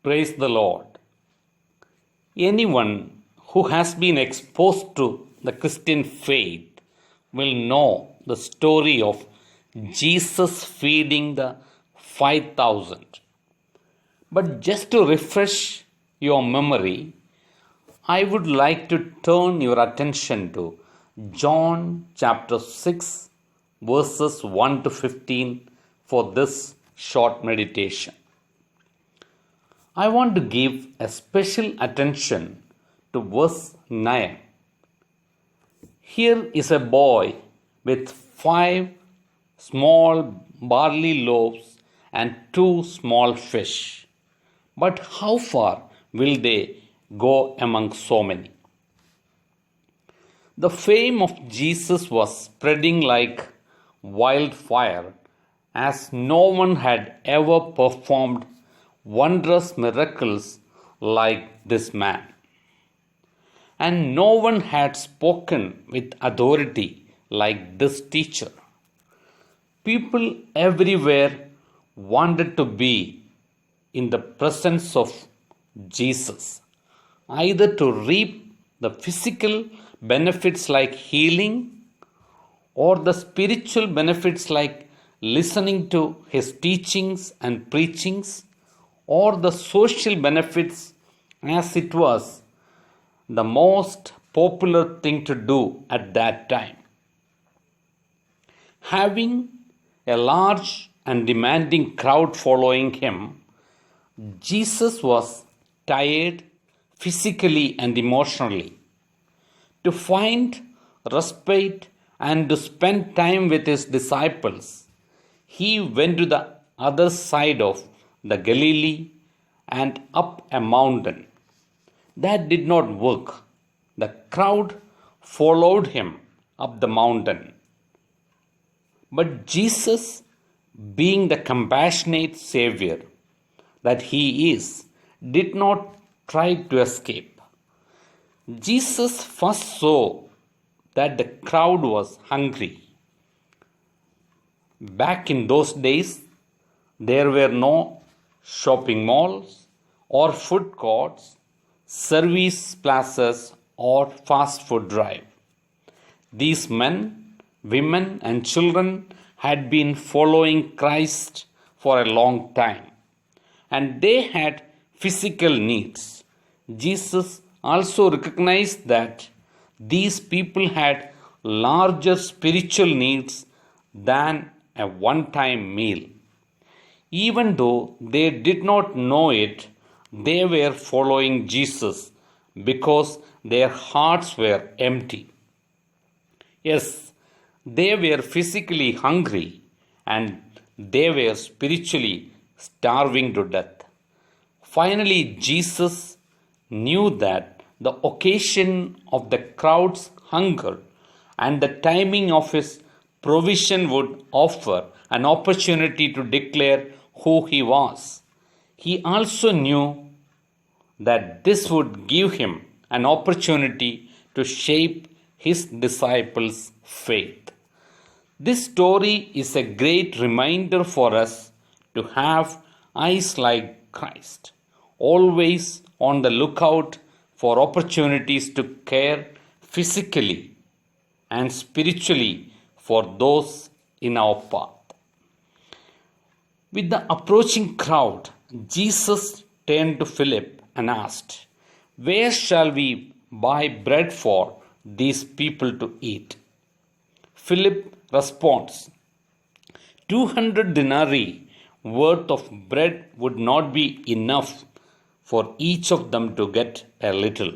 Praise the Lord. Anyone who has been exposed to the Christian faith will know the story of Jesus feeding the 5,000. But just to refresh your memory, I would like to turn your attention to John chapter 6, verses 1 to 15 for this short meditation. I want to give a special attention to verse 9. Here is a boy with 5 small barley loaves and 2 small fish. But how far will they go among so many? The fame of Jesus was spreading like wildfire, as no one had ever performed wondrous miracles like this man. And no one had spoken with authority like this teacher. People everywhere wanted to be in the presence of Jesus, either to reap the physical benefits like healing or the spiritual benefits like listening to his teachings and preachings, or the social benefits, as it was the most popular thing to do at that time. Having a large and demanding crowd following him, Jesus was tired physically and emotionally. To find respite and to spend time with his disciples, he went to the other side of the Galilee and up a mountain. That did not work. The crowd followed him up the mountain. But Jesus, being the compassionate Savior that he is, did not try to escape. Jesus first saw that the crowd was hungry. Back in those days, there were no shopping malls or food courts, service plazas, or fast food drive. These men, women, and children had been following Christ for a long time, and they had physical needs. Jesus also recognized that these people had larger spiritual needs than a one-time meal. Even though they did not know it, they were following Jesus because their hearts were empty. Yes, they were physically hungry and they were spiritually starving to death. Finally, Jesus knew that the occasion of the crowd's hunger and the timing of his provision would offer an opportunity to declare who he was. He also knew that this would give him an opportunity to shape his disciples' faith. This story is a great reminder for us to have eyes like Christ, always on the lookout for opportunities to care physically and spiritually for those in our path. With the approaching crowd, Jesus turned to Philip and asked, "Where shall we buy bread for these people to eat?" Philip responds, 200 denarii worth of bread would not be enough for each of them to get a little.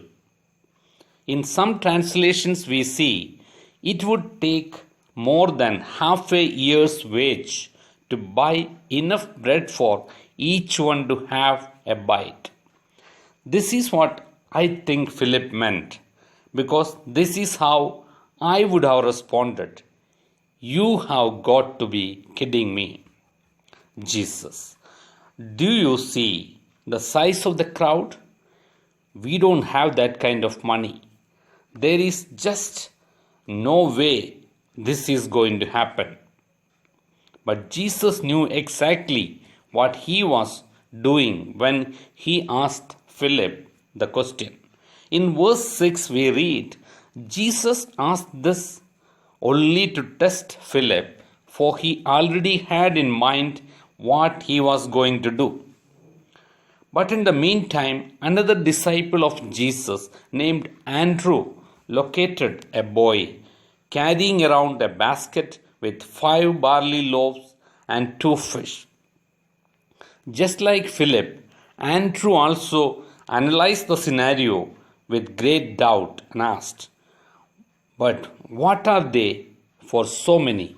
In some translations, we see it would take more than half a year's wage to buy enough bread for each one to have a bite. This is what I think Philip meant, because this is how I would have responded. You have got to be kidding me. Jesus, do you see the size of the crowd? We don't have that kind of money. There is just no way this is going to happen. But Jesus knew exactly what he was doing when he asked Philip the question? In verse 6, we read, Jesus asked this only to test Philip, for he already had in mind what he was going to do. But in the meantime, another disciple of Jesus named Andrew located a boy carrying around a basket with 5 barley loaves and 2 fish. Just like Philip, Andrew also analyzed the scenario with great doubt and asked, but what are they for so many?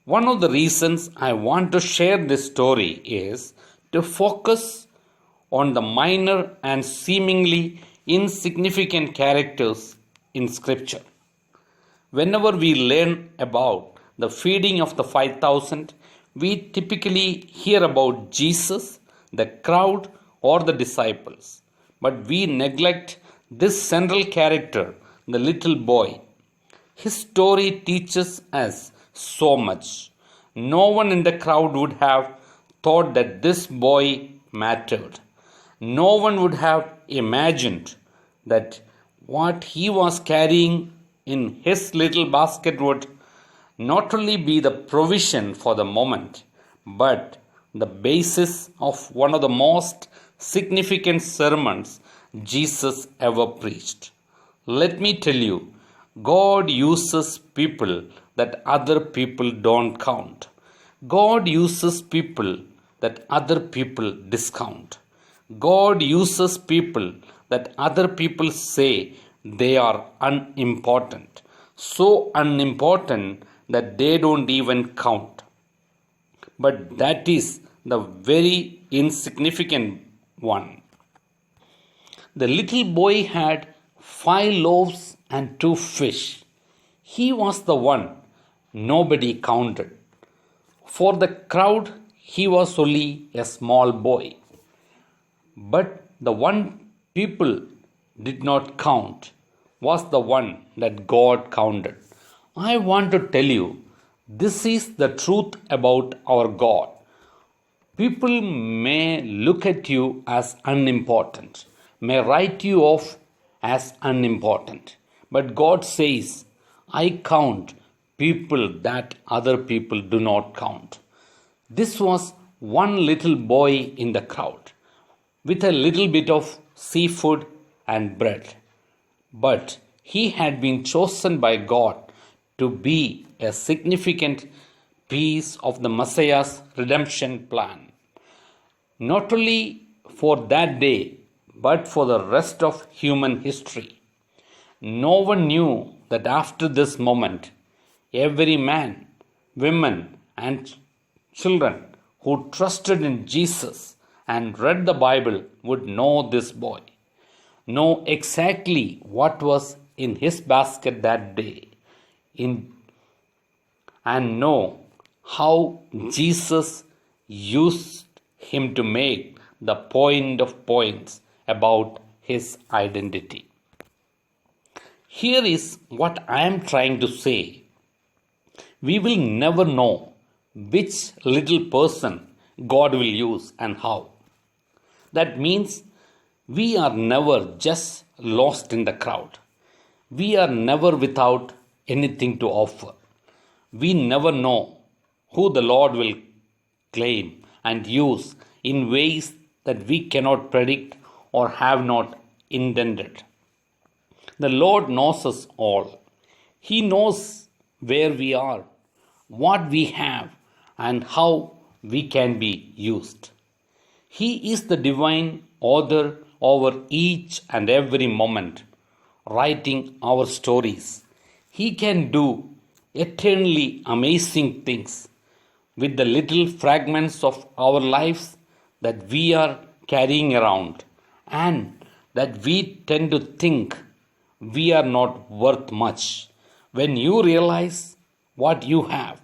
One of the reasons I want to share this story is to focus on the minor and seemingly insignificant characters in Scripture. Whenever we learn about the feeding of the 5,000, we typically hear about Jesus, the crowd, or the disciples. But we neglect this central character, the little boy. His story teaches us so much. No one in the crowd would have thought that this boy mattered. No one would have imagined that what he was carrying in his little basket would not only be the provision for the moment, but the basis of one of the most significant sermons Jesus ever preached. Let me tell you, God uses people that other people don't count. God uses people that other people discount. God uses people that other people say they are unimportant. So unimportant that they don't even count. But that is the very insignificant one. The little boy had 5 loaves and 2 fish. He was the one nobody counted. For the crowd, he was only a small boy. But the one people did not count was the one that God counted. I want to tell you, this is the truth about our God. People may look at you as unimportant, may write you off as unimportant. But God says, I count people that other people do not count. This was one little boy in the crowd with a little bit of seafood and bread. But he had been chosen by God to be a significant piece of the Messiah's redemption plan. Not only for that day, but for the rest of human history. No one knew that after this moment, every man, women, and children who trusted in Jesus and read the Bible would know this boy, know exactly what was in his basket that day, and know how Jesus used him to make the point of points about his identity. Here is what I am trying to say. We will never know which little person God will use and how. That means we are never just lost in the crowd. We are never without anything to offer. We never know who the Lord will claim and use in ways that we cannot predict or have not intended. The Lord knows us all. He knows where we are, what we have, and how we can be used. He is the divine author over each and every moment, writing our stories. He can do eternally amazing things with the little fragments of our lives that we are carrying around and that we tend to think we are not worth much. When you realize what you have,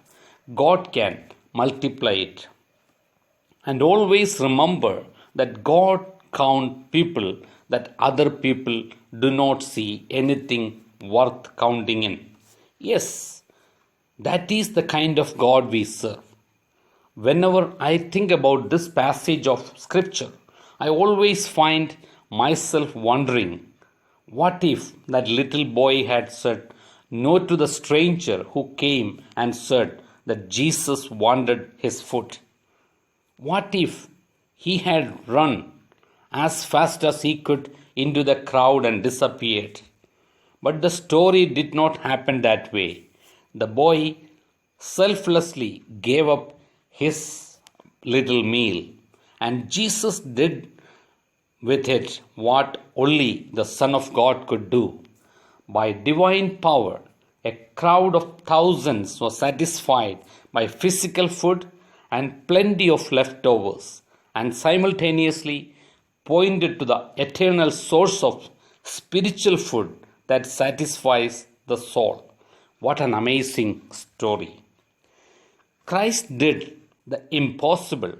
God can multiply it. And always remember that God counts people that other people do not see anything worth counting in. Yes, that is the kind of God we serve. Whenever I think about this passage of scripture, I always find myself wondering, what if that little boy had said no to the stranger who came and said that Jesus wanted his food? What if he had run as fast as he could into the crowd and disappeared? But the story did not happen that way. The boy selflessly gave up his little meal, and Jesus did with it what only the Son of God could do. By divine power, a crowd of thousands was satisfied by physical food and plenty of leftovers, and simultaneously pointed to the eternal source of spiritual food that satisfies the soul. What an amazing story! Christ did the impossible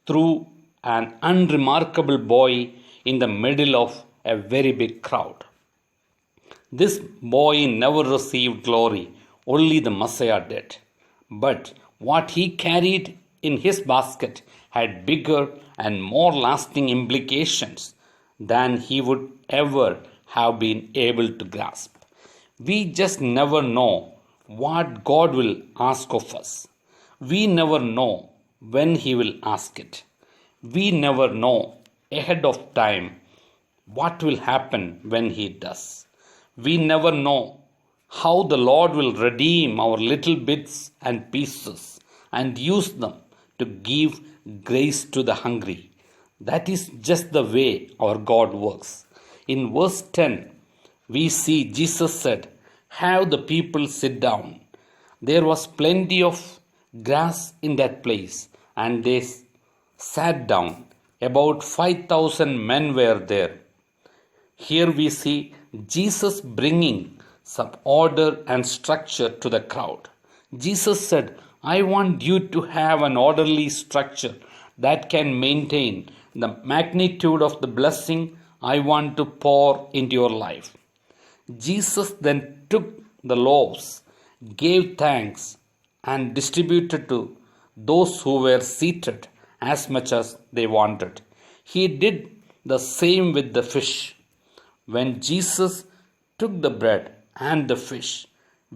through an unremarkable boy in the middle of a very big crowd. This boy never received glory, only the Messiah did. But what he carried in his basket had bigger and more lasting implications than he would ever have been able to grasp. We just never know what God will ask of us. We never know when He will ask it. We never know ahead of time what will happen when He does. We never know how the Lord will redeem our little bits and pieces and use them to give grace to the hungry. That is just the way our God works. In verse 10, we see Jesus said, "Have the people sit down." There was plenty of grass in that place, and they sat down. About 5,000 men were there. Here we see Jesus bringing some order and structure to the crowd. Jesus said, "I want you to have an orderly structure that can maintain the magnitude of the blessing I want to pour into your life." Jesus then took the loaves, gave thanks, and distributed to those who were seated as much as they wanted. He did the same with the fish. When Jesus took the bread and the fish,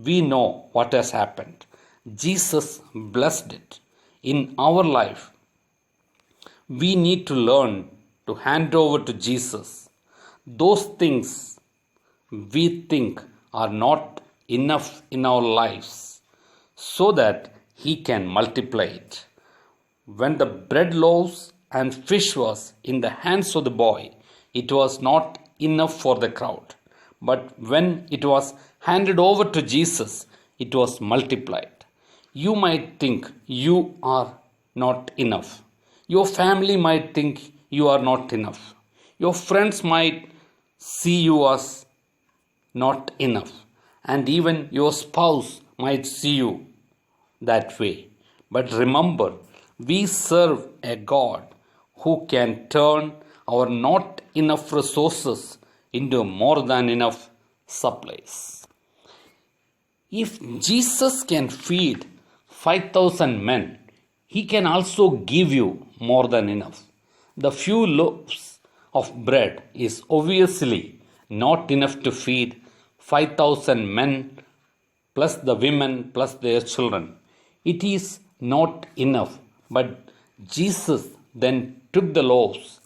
we know what has happened. Jesus blessed it. In our life, we need to learn to hand over to Jesus those things we think are not enough in our lives so that He can multiply it. When the bread, loaves, and fish was in the hands of the boy, it was not enough for the crowd. But when it was handed over to Jesus, it was multiplied. You might think you are not enough. Your family might think you are not enough. Your friends might see you as not enough. And even your spouse might see you that way. But remember, we serve a God who can turn our not enough resources into more than enough supplies. If Jesus can feed 5,000 men, He can also give you more than enough. The few loaves of bread is obviously not enough to feed 5,000 men plus the women plus their children. It is not enough, but Jesus then took the loaves,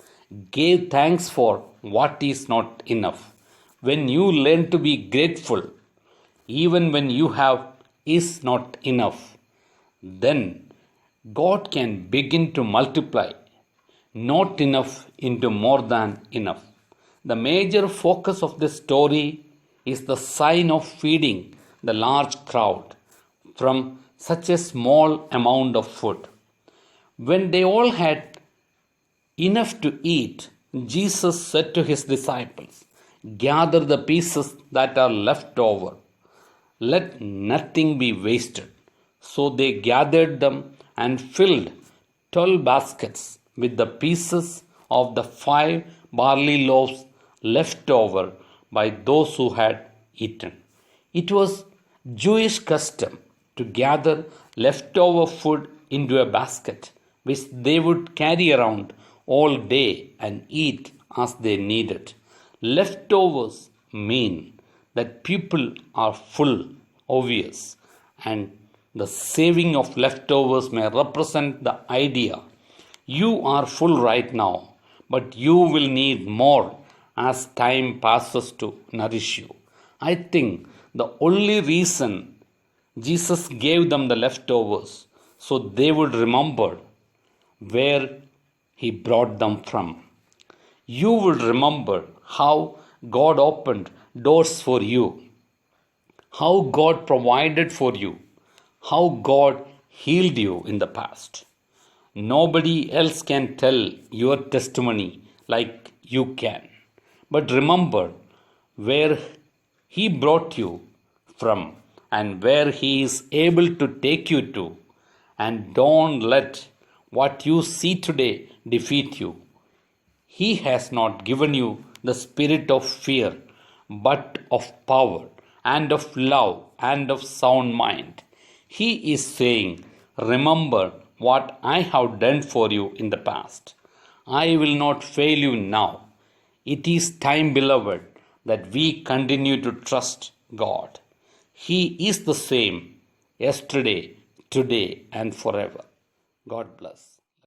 gave thanks for what is not enough. When you learn to be grateful, even when you have is not enough, then God can begin to multiply not enough into more than enough. The major focus of this story is the sign of feeding the large crowd from such a small amount of food. When they all had enough to eat, Jesus said to His disciples, "Gather the pieces that are left over. Let nothing be wasted." So they gathered them and filled 12 baskets with the pieces of the 5 barley loaves left over by those who had eaten. It was Jewish custom to gather leftover food into a basket which they would carry around all day and eat as they needed. Leftovers mean that people are full, obvious, and the saving of leftovers may represent the idea you are full right now, but you will need more as time passes to nourish you. I think the only reason Jesus gave them the leftovers so they would remember where He brought them from. You will remember how God opened doors for you, how God provided for you, how God healed you in the past. Nobody else can tell your testimony like you can. But remember where He brought you from and where He is able to take you to. And don't let what you see today defeat you. He has not given you the spirit of fear, but of power and of love and of sound mind. He is saying, remember what I have done for you in the past. I will not fail you now. It is time, beloved, that we continue to trust God. He is the same yesterday, today, and forever. God bless.